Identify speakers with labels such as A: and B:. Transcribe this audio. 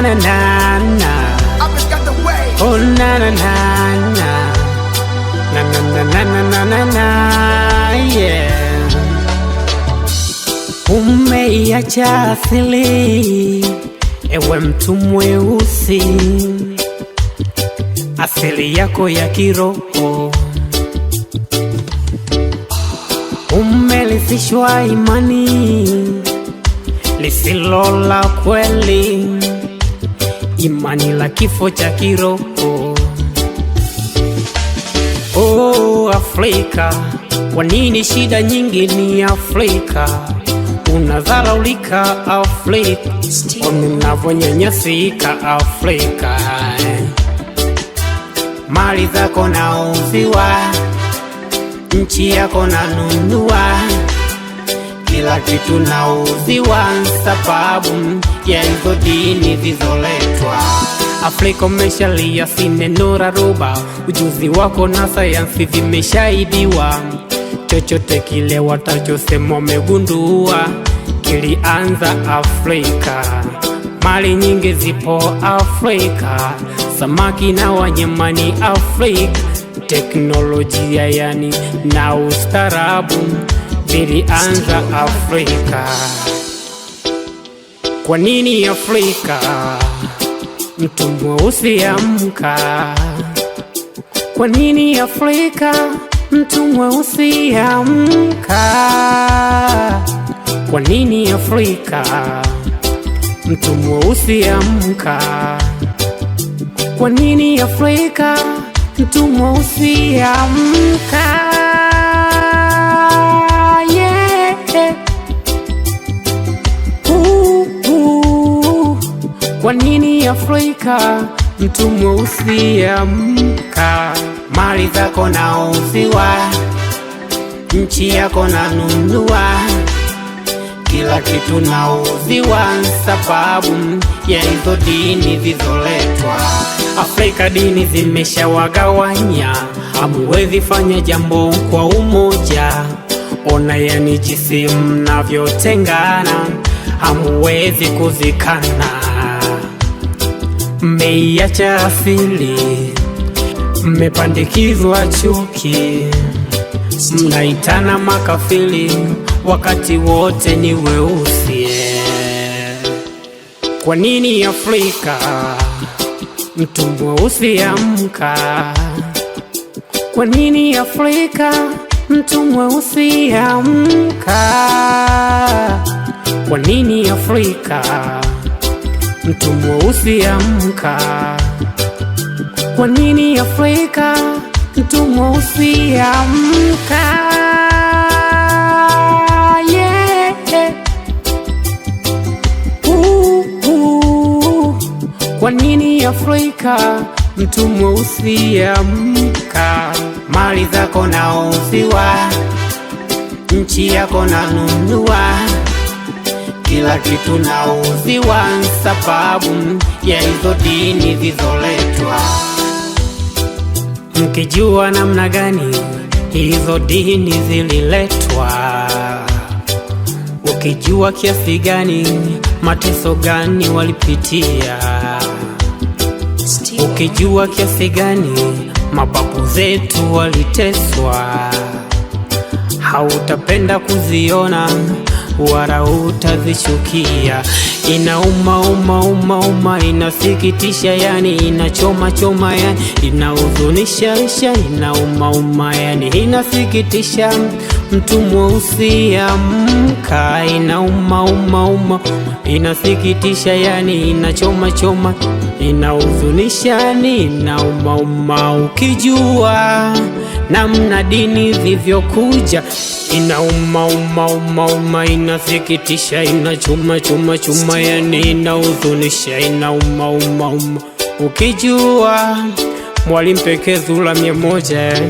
A: na na na na. Oh na na na na. Na na na na na na na, yeah. Umeiacha asili, ewe mtu mweusi, asili yako ya kiroho. Umelifishwa imani lisilo la kweli, imani la kifo cha kiroho. Oh Afrika, kwa nini shida nyingi ni Afrika? Unadharaulika Afrika, unavonyanyasika Afrika. Mali zako nauziwa, nchi yako nanunua, kila kitu nauziwa, sababu ya hizo dini zizoletwa. Afrika umeshalia sinenura ruba, ujuzi wako na sayansi vimeshaibiwa. Chochote kile watachosema wamegundua, kilianza Afrika. Mali nyingi zipo Afrika, samaki na wanyama ni Afrika. Teknolojia yani na ustarabu vilianza Afrika. Kwa nini Afrika mtu mweusi amka? Kwa nini Afrika mtu mweusi amka? Kwa nini Afrika mtu mweusi amka? Kwa nini Afrika mtu mweusi amka? Yeah. Kwa nini Afrika mtu mweusi amka? Mali zako nauziwa, nchi yako nanunua, kila kitu nauziwa, sababu ya hizo dini zizoletwa. Afrika dini zimeshawagawanya, hamuwezi fanya jambo kwa umoja. Ona yani jinsi mnavyotengana, hamuwezi kuzikana. Mmeiacha asili, mmepandikizwa chuki, mnaitana makafiri wakati wote ni weusi. Kwa nini Afrika mtu mweusi amka? Kwa nini Afrika mtu mweusi amka? Kwa nini Afrika mtu mweusi amka? Kwa nini Afrika mtu mweusi amka? Yeah. Kwa nini Afrika mtu mweusi amka? Mali zako nauziwa, nchi yako nanunua, kila kitu nauziwa, sababu ya hizo dini zizoletwa. Mkijua namna gani hizo dini zililetwa, ukijua kiasi gani mateso gani walipitia, ukijua kiasi gani mababu zetu waliteswa, hautapenda kuziona wala utazichukia. Inauma uma uma uma, inasikitisha yani, inachoma choma yani, inahuzunisha inauma uma yani, inasikitisha. Mtu mweusi amka, inauma uma uma, inasikitisha yani, inachoma choma, inahuzunisha inauma uma. Ukijua namna dini zivyokuja, inauma uma uma uma, inasikitisha, inachoma choma choma yani, inahuzunisha inauma uma uma. Ukijua Mwalimu Pekee Zula 100.